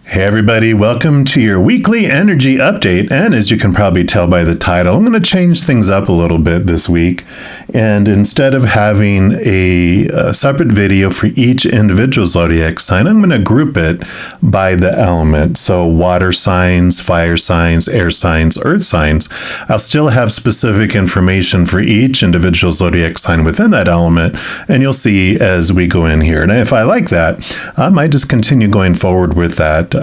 Hey everybody, welcome to your weekly energy update. And as you can probably tell by the title, I'm going to change things up a little bit this week. And instead of having a separate video for each individual zodiac sign, I'm going to group it by the element. So water signs, fire signs, air signs, earth signs. I'll still have specific information for each individual zodiac sign within that element. And you'll see as we go in here. And if I like that, I might just continue going forward with that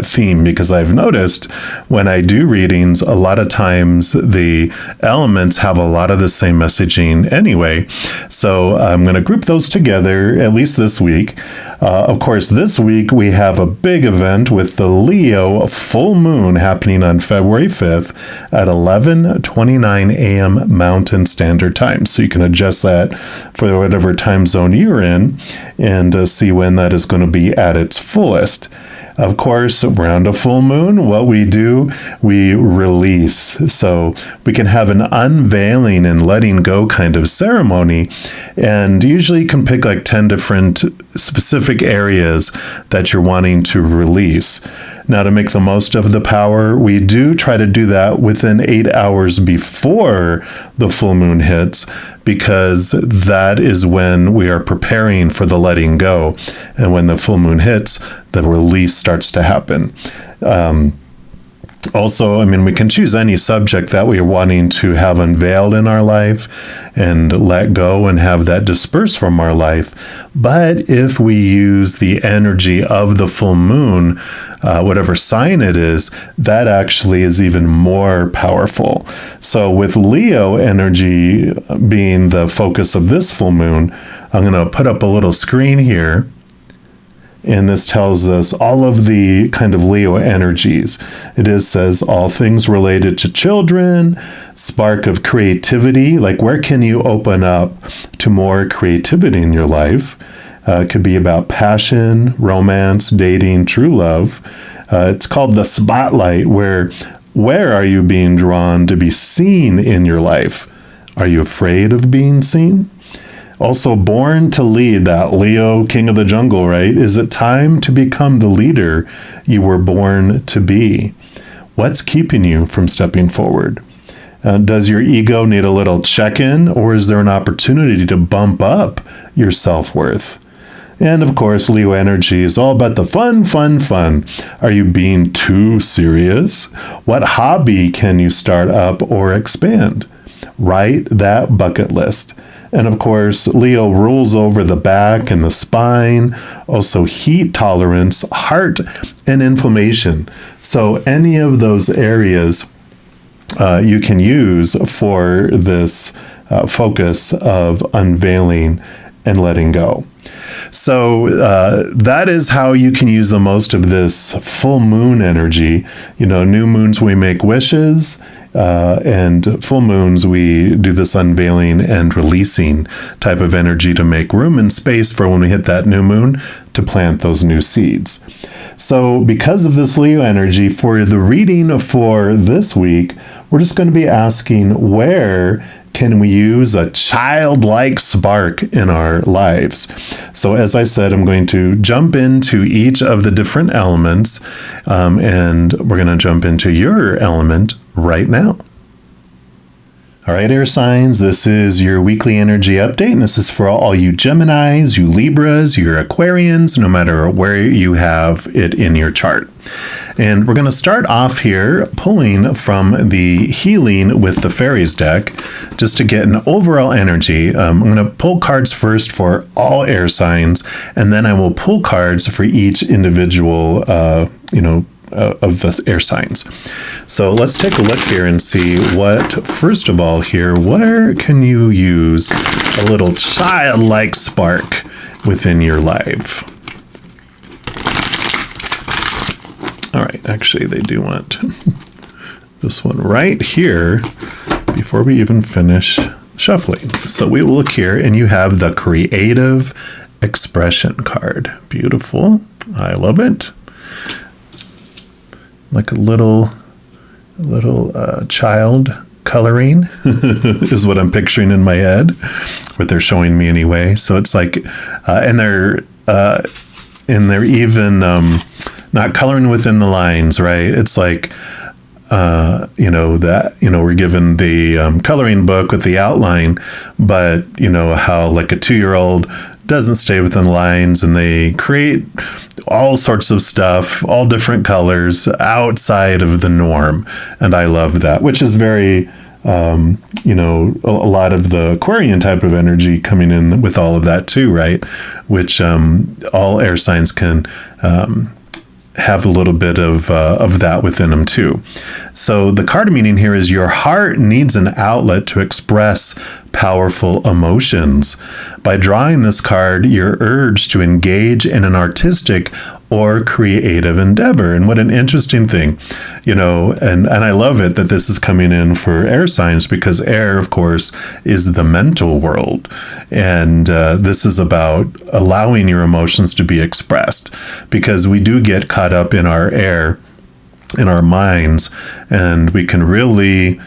theme, because I've noticed when I do readings, a lot of times the elements have a lot of the same messaging anyway. So I'm going to group those together, at least this week. Of course, this week we have a big event with the Leo full moon happening on February 5th at 11:29 a.m. Mountain Standard Time. So you can adjust that for whatever time zone you're in and see when that is going to be at its fullest. Of course, around a full moon, what we do, we release. So we can have an unveiling and letting go kind of ceremony. And usually you can pick like 10 different specific areas that you're wanting to release. Now, to make the most of the power, we do try to do that within 8 hours before the full moon hits, because that is when we are preparing for the letting go. And when the full moon hits, the release starts to happen. Also, we can choose any subject that we are wanting to have unveiled in our life and let go and have that disperse from our life. But if we use the energy of the full moon, whatever sign it is, that actually is even more powerful. So with Leo energy being the focus of this full moon, I'm going to put up a little screen here. And this tells us all of the kind of Leo energies. It says all things related to children, spark of creativity, like where can you open up to more creativity in your life? It could be about passion, romance, dating, true love. It's called the spotlight, where are you being drawn to be seen in your life? Are you afraid of being seen? Also, born to lead, that Leo, king of the jungle, right? Is it time to become the leader you were born to be? What's keeping you from stepping forward? Does your ego need a little check-in, or is there an opportunity to bump up your self-worth? And of course, Leo energy is all about the fun, fun, fun. Are you being too serious? What hobby can you start up or expand? Write that bucket list. And of course, Leo rules over the back and the spine, also heat tolerance, heart, and inflammation. So any of those areas you can use for this focus of unveiling and letting go. So that is how you can use the most of this full moon energy. New moons, we make wishes. And full moons, we do this unveiling and releasing type of energy to make room and space for when we hit that new moon to plant those new seeds. So because of this Leo energy, for the reading for this week, we're just going to be asking, where can we use a childlike spark in our lives? So as I said, I'm going to jump into each of the different elements, and we're going to jump into your element right now. All right, air signs, this is your weekly energy update, and this is for all you Geminis, you Libras, your Aquarians, no matter where you have it in your chart. And we're going to start off here pulling from the Healing with the Fairies deck, just to get an overall energy. I'm going to pull cards first for all air signs, and then I will pull cards for each individual, of the air signs. So let's take a look here and see first of all here, where can you use a little childlike spark within your life? All right, actually they do want this one right here before we even finish shuffling. So we will look here, and you have the Creative Expression card. Beautiful. I love it. Like a little child coloring is what I'm picturing in my head, what they're showing me anyway. So it's like, and they're even not coloring within the lines, right? It's like, we're given the coloring book with the outline, but how like a 2-year-old doesn't stay within the lines, and they create all sorts of stuff, all different colors outside of the norm. And I love that, which is very, a lot of the Aquarian type of energy coming in with all of that too, right? Which all air signs can have a little bit of that within them too. So the card meaning here is your heart needs an outlet to express powerful emotions. By drawing this card, you're urged to engage in an artistic or creative endeavor. And what an interesting thing, and I love it that this is coming in for air signs, because air, of course, is the mental world. And this is about allowing your emotions to be expressed, because we do get caught up in our air, in our minds, and we can really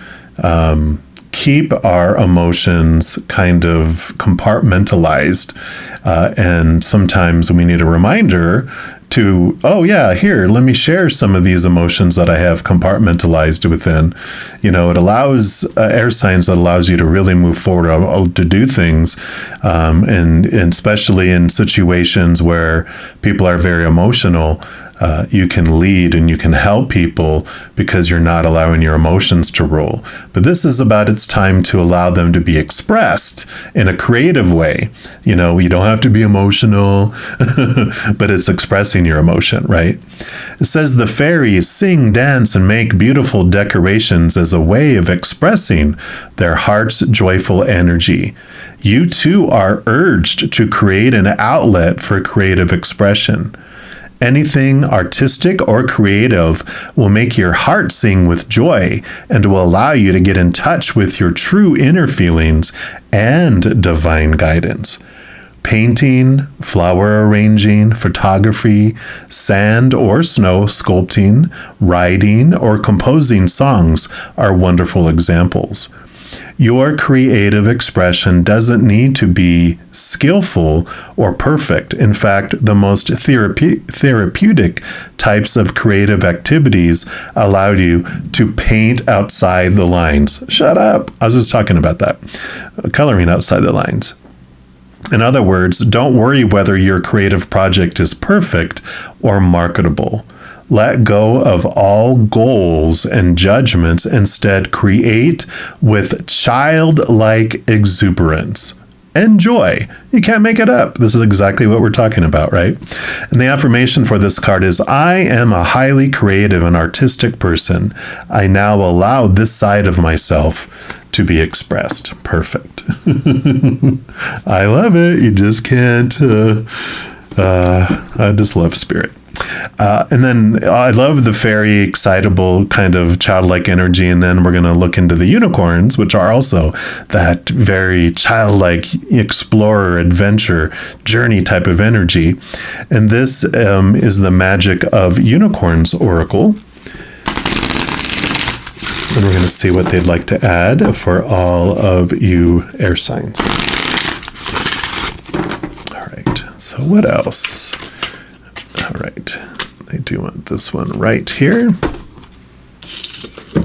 keep our emotions kind of compartmentalized. And sometimes we need a reminder to, here, let me share some of these emotions that I have compartmentalized within. It allows air signs, that allows you to really move forward, to do things. And especially in situations where people are very emotional, you can lead and you can help people because you're not allowing your emotions to roll. But this is about, it's time to allow them to be expressed in a creative way. You don't have to be emotional, but it's expressing your emotion, right? It says the fairies sing, dance, and make beautiful decorations as a way of expressing their heart's joyful energy. You too are urged to create an outlet for creative expression. Anything artistic or creative will make your heart sing with joy and will allow you to get in touch with your true inner feelings and divine guidance. Painting, flower arranging, photography, sand or snow sculpting, writing, or composing songs are wonderful examples. Your creative expression doesn't need to be skillful or perfect. In fact, the most therapeutic types of creative activities allow you to paint outside the lines. Shut up. I was just talking about that. Coloring outside the lines. In other words, don't worry whether your creative project is perfect or marketable. Let go of all goals and judgments. Instead, create with childlike exuberance and joy. You can't make it up. This is exactly what we're talking about, right? And the affirmation for this card is, I am a highly creative and artistic person. I now allow this side of myself to be expressed. Perfect. I love it. You just can't. I just love spirit. And then I love the fairy, excitable kind of childlike energy. And then we're going to look into the unicorns, which are also that very childlike explorer, adventure, journey type of energy. And this is the magic of Unicorns Oracle. And we're going to see what they'd like to add for all of you air signs. All right. So what else? All right, they do want this one right here.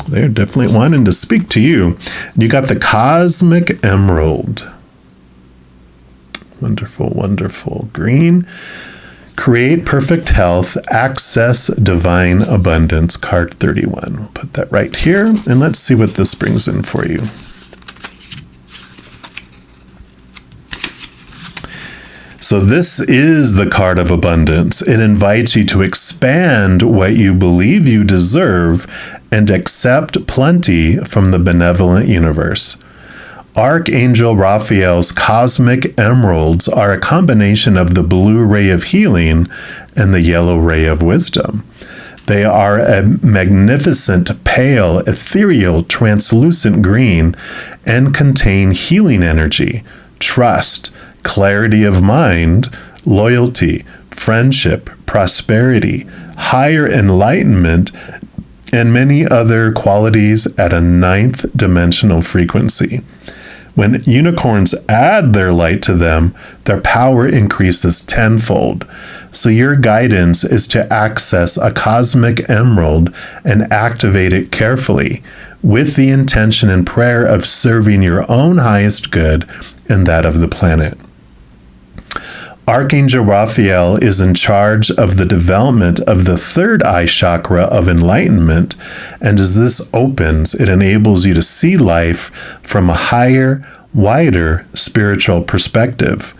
They're definitely wanting to speak to you. You got the Cosmic Emerald. Wonderful, wonderful. Green. Create perfect health, access divine abundance, card 31. We'll put that right here, and let's see what this brings in for you. So this is the card of abundance. It invites you to expand what you believe you deserve and accept plenty from the benevolent universe. Archangel Raphael's cosmic emeralds are a combination of the blue ray of healing and the yellow ray of wisdom. They are a magnificent, pale, ethereal, translucent green and contain healing energy, trust, clarity of mind, loyalty, friendship, prosperity, higher enlightenment, and many other qualities at a 9th dimensional frequency. When unicorns add their light to them, their power increases tenfold. So your guidance is to access a cosmic emerald and activate it carefully, with the intention and prayer of serving your own highest good and that of the planet. Archangel Raphael is in charge of the development of the third eye chakra of enlightenment, and as this opens, it enables you to see life from a higher, wider spiritual perspective.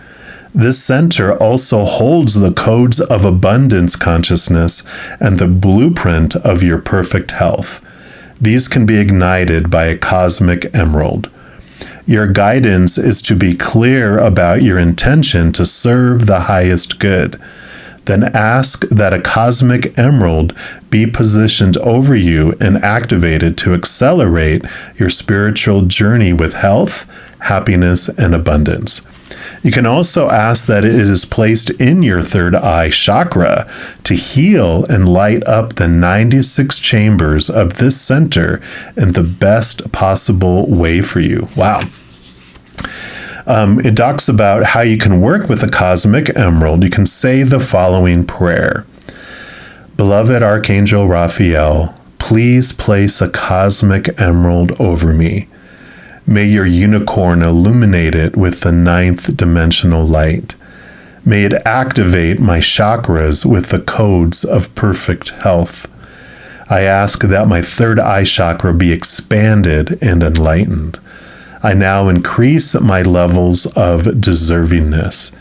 This center also holds the codes of abundance consciousness and the blueprint of your perfect health. These can be ignited by a cosmic emerald. Your guidance is to be clear about your intention to serve the highest good. Then ask that a cosmic emerald be positioned over you and activated to accelerate your spiritual journey with health, happiness, and abundance. You can also ask that it is placed in your third eye chakra to heal and light up the 96 chambers of this center in the best possible way for you. Wow. It talks about how you can work with the cosmic emerald. You can say the following prayer. Beloved Archangel Raphael, please place a cosmic emerald over me. May your unicorn illuminate it with the 9th dimensional light. May it activate my chakras with the codes of perfect health. I ask that my third eye chakra be expanded and enlightened. I now increase my levels of deservingness.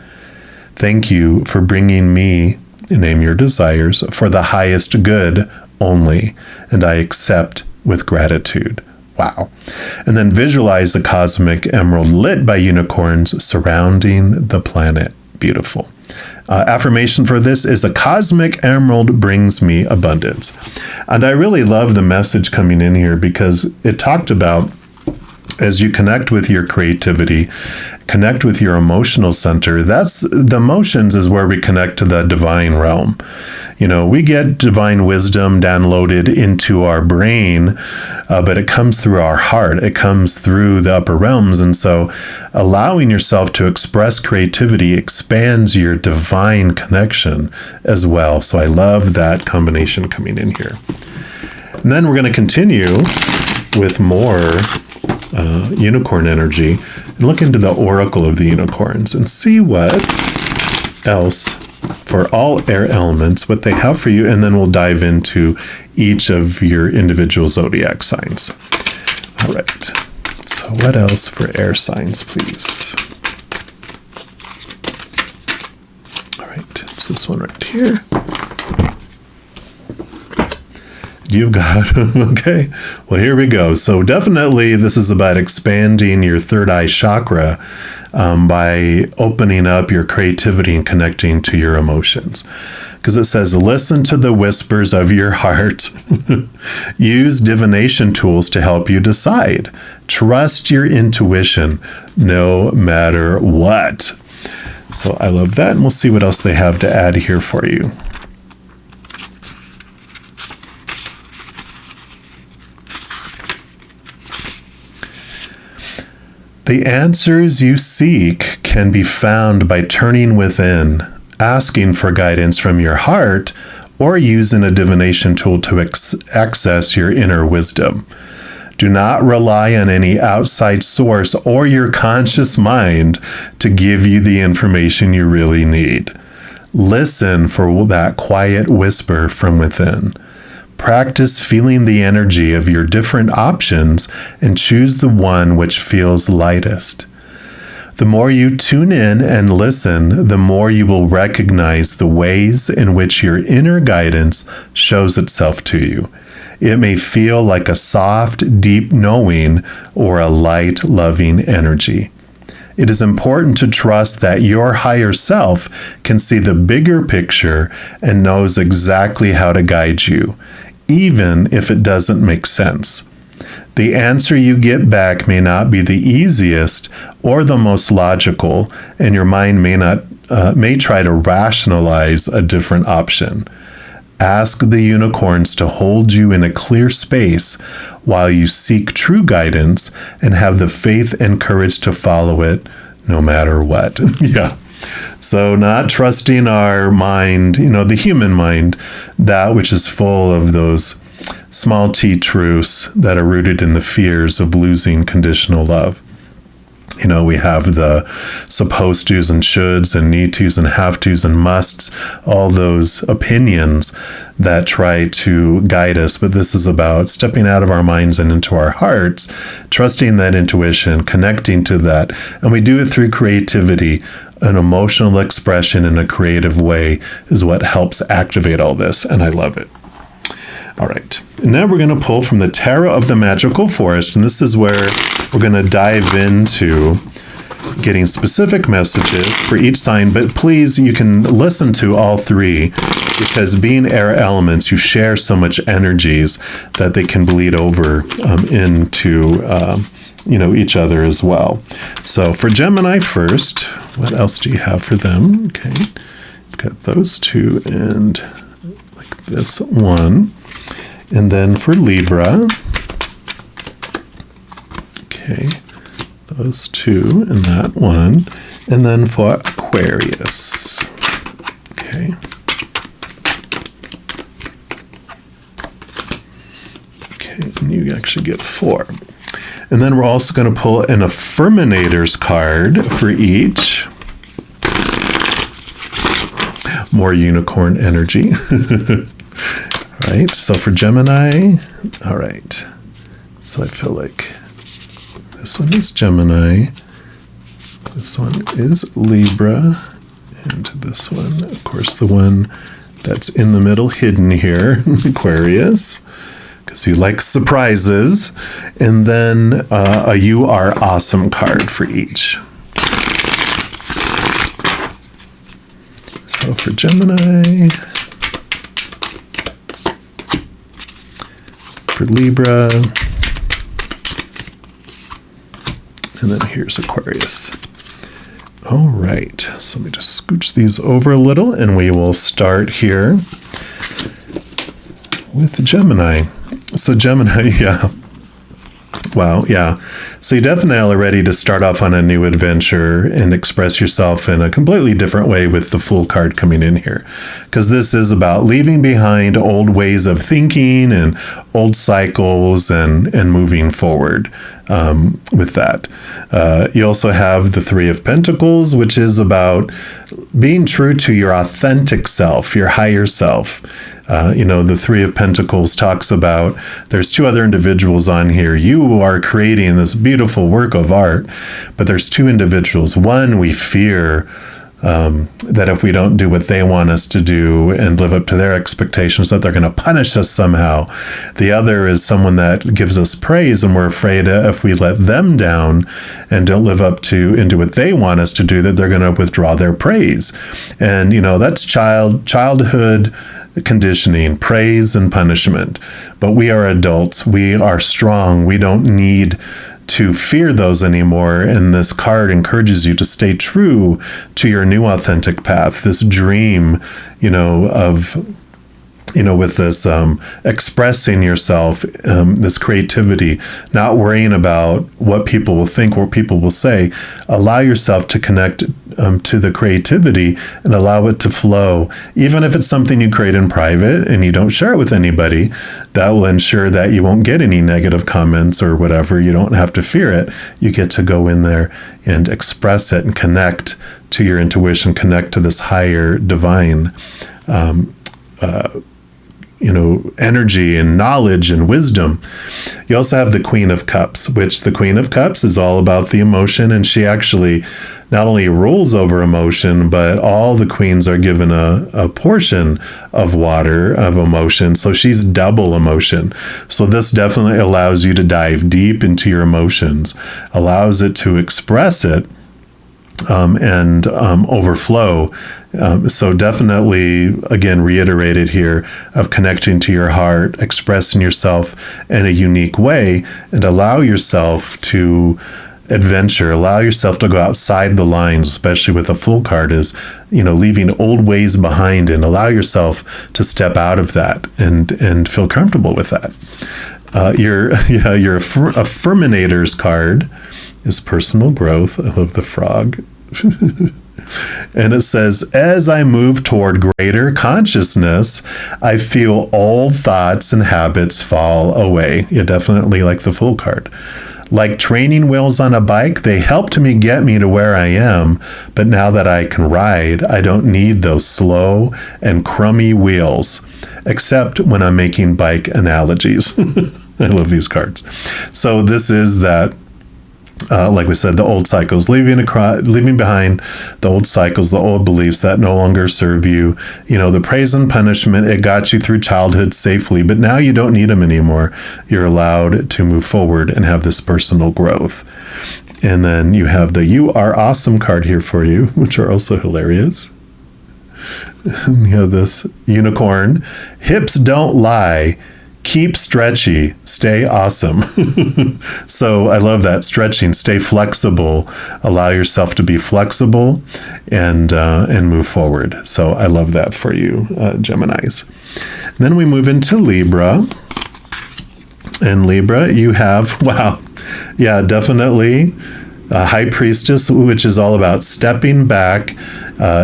Thank you for bringing me, name your desires, for the highest good only, and I accept with gratitude. Wow. And then visualize the cosmic emerald lit by unicorns surrounding the planet. Beautiful. Affirmation for this is a cosmic emerald brings me abundance. And I really love the message coming in here because it talked about as you connect with your creativity, connect with your emotional center, that's the emotions is where we connect to the divine realm. You know, we get divine wisdom downloaded into our brain, but it comes through our heart. It comes through the upper realms. And so allowing yourself to express creativity expands your divine connection as well. So I love that combination coming in here. And then we're going to continue with more unicorn energy and look into the oracle of the unicorns and see what else for all air elements, what they have for you, and then we'll dive into each of your individual zodiac signs. All right. So what else for air signs, please? All right. It's this one right here. You've got, okay, well, here we go. So definitely this is about expanding your third eye chakra by opening up your creativity and connecting to your emotions. Because it says, listen to the whispers of your heart. Use divination tools to help you decide. Trust your intuition no matter what. So I love that. And we'll see what else they have to add here for you. The answers you seek can be found by turning within, asking for guidance from your heart, or using a divination tool to access your inner wisdom. Do not rely on any outside source or your conscious mind to give you the information you really need. Listen for that quiet whisper from within. Practice feeling the energy of your different options and choose the one which feels lightest. The more you tune in and listen, the more you will recognize the ways in which your inner guidance shows itself to you. It may feel like a soft, deep knowing or a light, loving energy. It is important to trust that your higher self can see the bigger picture and knows exactly how to guide you, even if it doesn't make sense. The answer you get back may not be the easiest or the most logical, and your mind may try to rationalize a different option. Ask the unicorns to hold you in a clear space while you seek true guidance and have the faith and courage to follow it no matter what. Yeah. So not trusting our mind, the human mind, that which is full of those small t truths that are rooted in the fears of losing conditional love. We have the supposed tos and shoulds and need tos and have tos and musts, all those opinions that try to guide us. But this is about stepping out of our minds and into our hearts, trusting that intuition, connecting to that. And we do it through creativity. An emotional expression in a creative way is what helps activate all this. And I love it. All right. And now we're going to pull from the Tarot of the Magical Forest. And this is where we're going to dive into getting specific messages for each sign. But please, you can listen to all three, because being air elements, you share so much energies that they can bleed over into each other as well. So for Gemini first, what else do you have for them? Okay. Got those two and like this one. And then for Libra, okay, those two and that one. And then for Aquarius, okay. Okay, and you actually get 4. And then we're also going to pull an Affirminator's card for each. More unicorn energy. All right, so for Gemini, all right. So I feel like this one is Gemini, this one is Libra, and this one, of course, the one that's in the middle hidden here, Aquarius, because we like surprises. And then a You Are Awesome card for each. So for Gemini, for Libra, and then here's Aquarius. All right, so let me just scooch these over a little, and we will start here with Gemini. So Gemini, yeah. Wow, yeah. So you definitely are ready to start off on a new adventure and express yourself in a completely different way with the Fool card coming in here. Because this is about leaving behind old ways of thinking and old cycles and moving forward with that. You also have the 3 of Pentacles, which is about being true to your authentic self, your higher self. The 3 of Pentacles talks about, there's 2 other individuals on here. You are creating this beautiful work of art, but there's 2 individuals. One, we fear that if we don't do what they want us to do and live up to their expectations, that they're going to punish us somehow. The other is someone that gives us praise, and we're afraid if we let them down and don't live up to and do what they want us to do, that they're going to withdraw their praise. And, that's childhood conditioning, praise and punishment. But we are adults. We are strong. We don't need to fear those anymore. And this card encourages you to stay true to your new authentic path, this dream, of, with this expressing yourself, this creativity, not worrying about what people will think, what people will say. Allow yourself to connect to the creativity and allow it to flow. Even if it's something you create in private and you don't share it with anybody, that will ensure that you won't get any negative comments or whatever. You don't have to fear it. You get to go in there and express it and connect to your intuition, connect to this higher divine energy and knowledge and wisdom. You also have the Queen of Cups, which the Queen of Cups is all about the emotion, and she actually not only rules over emotion, but all the queens are given a portion of water, of emotion. So she's double emotion. So this definitely allows you to dive deep into your emotions, allows it to express it, and overflow. So definitely, again, reiterated here of connecting to your heart, expressing yourself in a unique way, and allow yourself to adventure. Allow yourself to go outside the lines, especially with a full card, is, leaving old ways behind, and allow yourself to step out of that and feel comfortable with that. Your Affirminator's card is personal growth. I love the frog. And it says, as I move toward greater consciousness, I feel old thoughts and habits fall away. You definitely like the full card. Like training wheels on a bike, they helped me get me to where I am. But now that I can ride, I don't need those slow and crummy wheels, except when I'm making bike analogies. I love these cards. So this is that, like we said, the old cycles, leaving behind the old cycles, the old beliefs that no longer serve you. The praise and punishment, it got you through childhood safely, but now you don't need them anymore. You're allowed to move forward and have this personal growth. And then you have the You Are Awesome card here for you, which are also hilarious. You have this unicorn. Hips don't lie. Keep stretchy, stay awesome. So I love that, stretching, stay flexible, allow yourself to be flexible and move forward. So I love that for you, Geminis. Then we move into Libra. And Libra, you have, definitely a High Priestess, which is all about stepping back.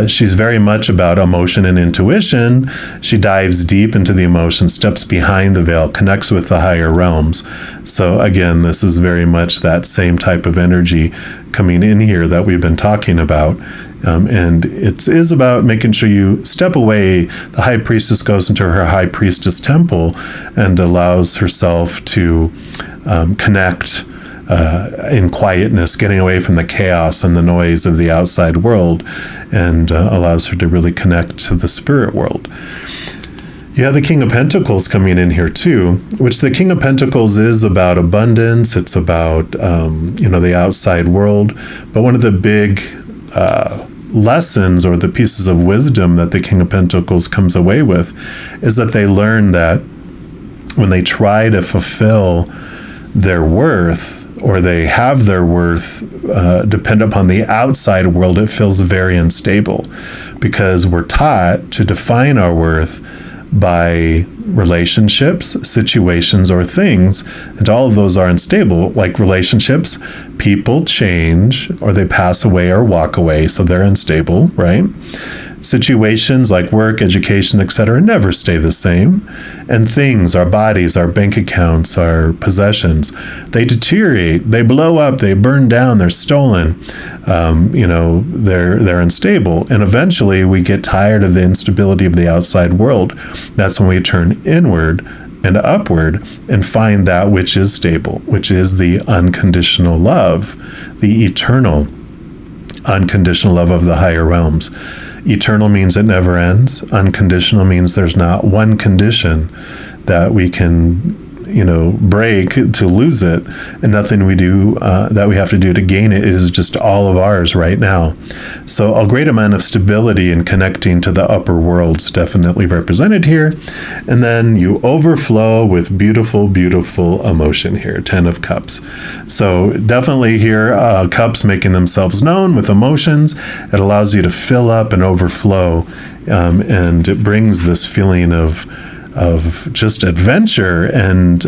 She's very much about emotion and intuition. She dives deep into the emotion, steps behind the veil, connects with the higher realms. So again, this is very much that same type of energy coming in here that we've been talking about. And it is about making sure you step away. The High Priestess goes into her High Priestess temple and allows herself to connect in quietness, getting away from the chaos and the noise of the outside world, and allows her to really connect to the spirit world. You have the King of Pentacles coming in here too, which the King of Pentacles is about abundance. It's about, the outside world. But one of the big lessons or the pieces of wisdom that the King of Pentacles comes away with is that they learn that when they try to fulfill their worth, or they have their worth depend upon the outside world, it feels very unstable, because we're taught to define our worth by relationships, situations, or things, and all of those are unstable. Like relationships, people change, or they pass away or walk away, so they're unstable, right? Situations like work, education, etc. never stay the same. And things, our bodies, our bank accounts, our possessions, they deteriorate, they blow up, they burn down, they're stolen. They're unstable. And eventually we get tired of the instability of the outside world. That's when we turn inward and upward and find that which is stable, which is the unconditional love, the eternal unconditional love of the higher realms. Eternal means it never ends. Unconditional means there's not one condition that we can, break to lose it, and nothing we do that we have to do to gain it is just all of ours right now. So a great amount of stability and connecting to the upper worlds definitely represented here. And then you overflow with beautiful, beautiful emotion here, 10 of Cups. So definitely here, cups making themselves known with emotions. It allows you to fill up and overflow, and it brings this feeling of just adventure and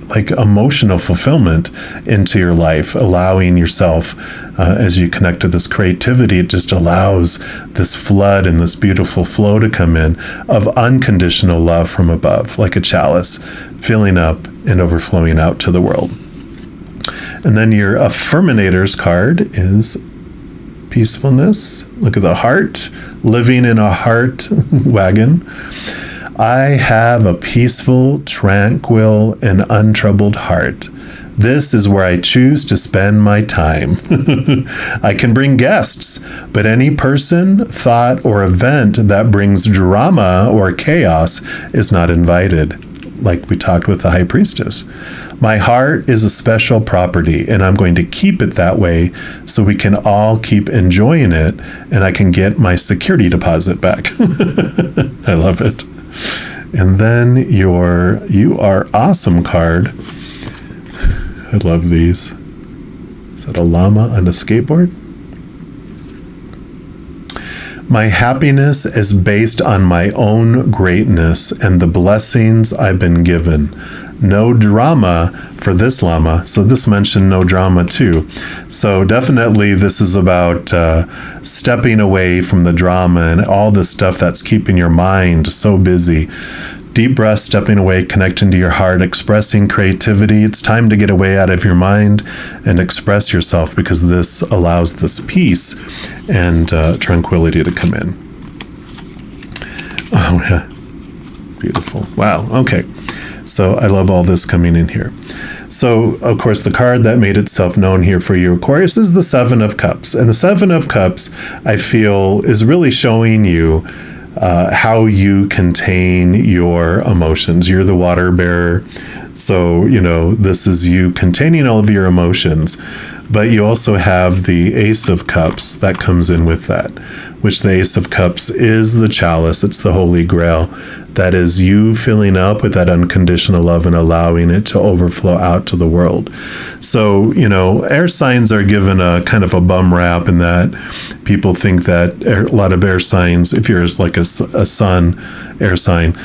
like emotional fulfillment into your life, allowing yourself, as you connect to this creativity, it just allows this flood and this beautiful flow to come in of unconditional love from above, like a chalice, filling up and overflowing out to the world. And then your Affirminator's card is peacefulness. Look at the heart, living in a heart wagon. I have a peaceful, tranquil, and untroubled heart. This is where I choose to spend my time. I can bring guests, but any person, thought, or event that brings drama or chaos is not invited, like we talked with the High Priestess. My heart is a special property, and I'm going to keep it that way so we can all keep enjoying it, and I can get my security deposit back. I love it. And then You Are Awesome card. I love these. Is that a llama on a skateboard? My happiness is based on my own greatness and the blessings I've been given. No drama for this llama. So this mentioned no drama too. So definitely this is about stepping away from the drama and all the stuff that's keeping your mind so busy. Deep breath, stepping away, connecting to your heart, expressing creativity. It's time to get away out of your mind and express yourself, because this allows this peace and tranquility to come in. Oh, yeah. Beautiful. Wow. Okay. So I love all this coming in here. So, of course, the card that made itself known here for you, Aquarius, is the Seven of Cups. And the Seven of Cups, I feel, is really showing you how you contain your emotions. You're the water bearer. So, this is you containing all of your emotions. But you also have the Ace of Cups that comes in with that, which the Ace of Cups is the chalice. It's the Holy Grail. That is you filling up with that unconditional love and allowing it to overflow out to the world. So, air signs are given a kind of a bum rap in that people think that a lot of air signs, if you're like a sun air sign,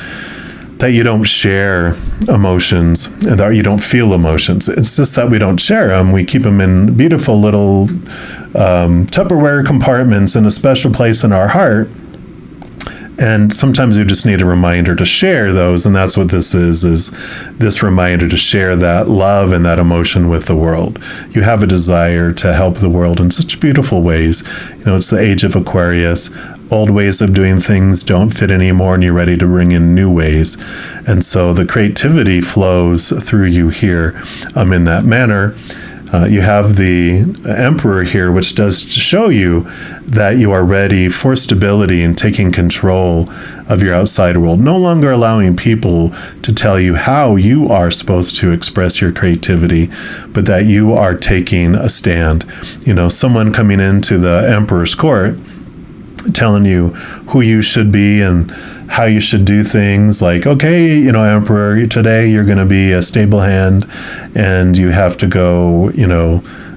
that you don't share emotions and that you don't feel emotions. It's just that we don't share them. We keep them in beautiful little Tupperware compartments in a special place in our heart. And sometimes you just need a reminder to share those. And that's what this is this reminder to share that love and that emotion with the world. You have a desire to help the world in such beautiful ways. It's the age of Aquarius. Old ways of doing things don't fit anymore, and you're ready to bring in new ways. And so the creativity flows through you here in that manner. You have the Emperor here, which does show you that you are ready for stability and taking control of your outside world, no longer allowing people to tell you how you are supposed to express your creativity, but that you are taking a stand. Someone coming into the Emperor's court telling you who you should be and how you should do things, like, okay, Emperor, today you're going to be a stable hand and you have to go,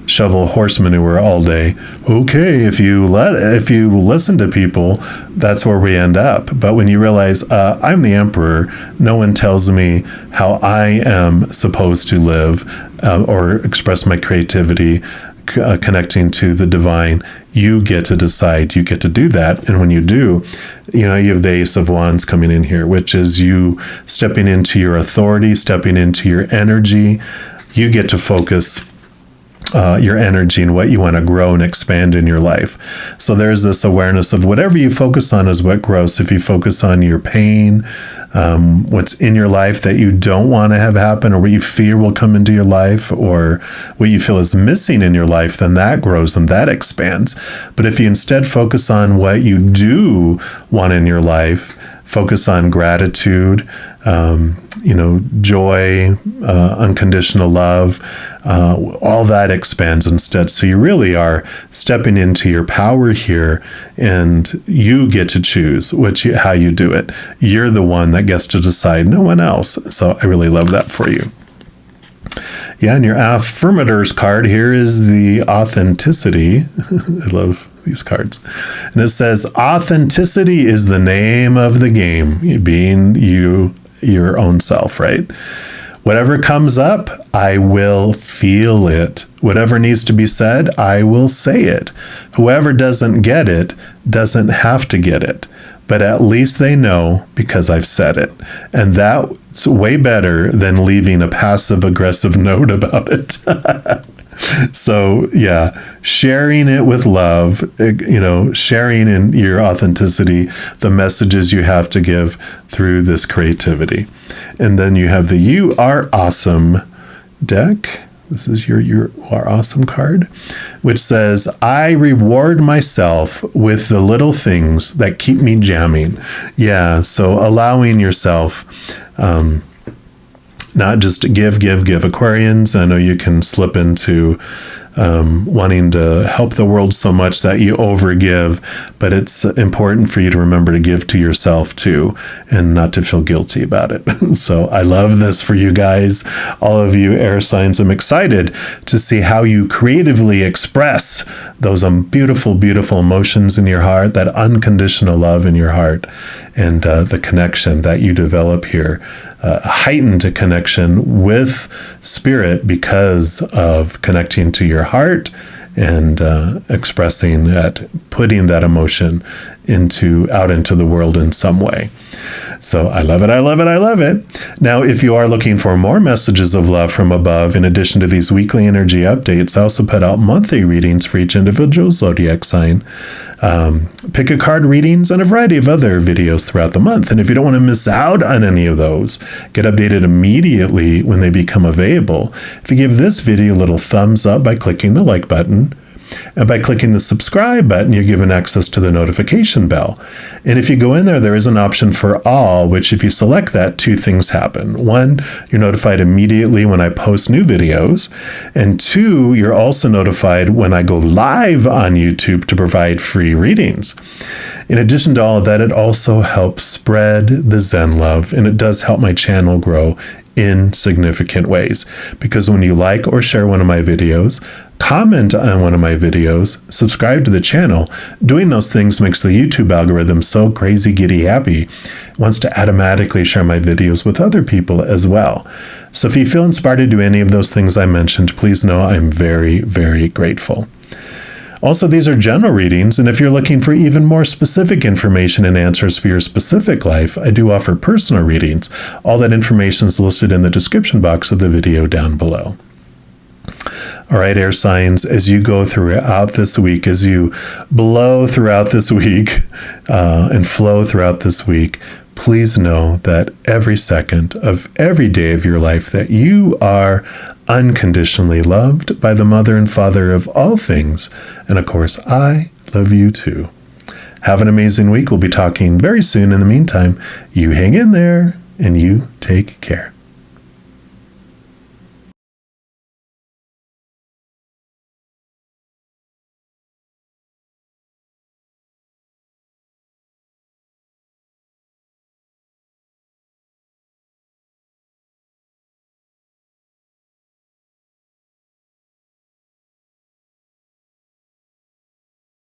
shovel horse manure all day. Okay, if you listen to people, that's where we end up. But when you realize I'm the Emperor, no one tells me how I am supposed to live or express my creativity, connecting to the divine, you get to decide, you get to do that. And when you do, you have the Ace of Wands coming in here, which is you stepping into your authority, stepping into your energy. You get to focus your energy and what you want to grow and expand in your life. So there's this awareness of whatever you focus on is what grows. If you focus on your pain, what's in your life that you don't want to have happen, or what you fear will come into your life, or what you feel is missing in your life, then that grows and that expands. But if you instead focus on what you do want in your life, focus on gratitude, joy, unconditional love, all that expands instead. So you really are stepping into your power here, and you get to choose how you do it. You're the one that gets to decide, no one else. So I really love that for you. Yeah, and your affirmators card here is the authenticity. I love these cards. And it says, authenticity is the name of the game, being your own self, right? Whatever comes up, I will feel it. Whatever needs to be said, I will say it. Whoever doesn't get it doesn't have to get it, but at least they know because I've said it. And that's way better than leaving a passive-aggressive note about it. So yeah, sharing it with love, sharing in your authenticity, the messages you have to give through this creativity. And then you have the You Are Awesome deck. This is your You Are Awesome card, which says, I reward myself with the little things that keep me jamming. Yeah, so allowing yourself, not just give. Aquarians, I know you can slip into wanting to help the world so much that you overgive, but it's important for you to remember to give to yourself too, and not to feel guilty about it. So I love this for you guys, all of you air signs. I'm excited to see how you creatively express those beautiful, beautiful emotions in your heart, that unconditional love in your heart, and the connection that you develop here, heightened connection with spirit because of connecting to your heart and expressing that, putting that emotion out into the world in some way. So I love it, I love it, I love it. Now, if you are looking for more messages of love from above, in addition to these weekly energy updates, I also put out monthly readings for each individual zodiac sign, pick a card readings, and a variety of other videos throughout the month. And if you don't want to miss out on any of those, get updated immediately when they become available. If you give this video a little thumbs up by clicking the like button, and by clicking the subscribe button, you're given access to the notification bell. And if you go in there, there is an option for all, which if you select that, two things happen. One, you're notified immediately when I post new videos. And two, you're also notified when I go live on YouTube to provide free readings. In addition to all of that, it also helps spread the Zen love, and it does help my channel grow in significant ways. Because when you like or share one of my videos, comment on one of my videos, subscribe to the channel, doing those things makes the YouTube algorithm so crazy giddy happy, it wants to automatically share my videos with other people as well. So if you feel inspired to do any of those things I mentioned, please know I'm very, very grateful. Also, these are general readings, and if you're looking for even more specific information and answers for your specific life, I do offer personal readings. All that information is listed in the description box of the video down below. All right, air signs, as you go throughout this week, as you blow throughout this week and flow throughout this week, please know that every second of every day of your life that you are unconditionally loved by the Mother and Father of all things. And of course, I love you too. Have an amazing week. We'll be talking very soon. In the meantime, you hang in there and you take care.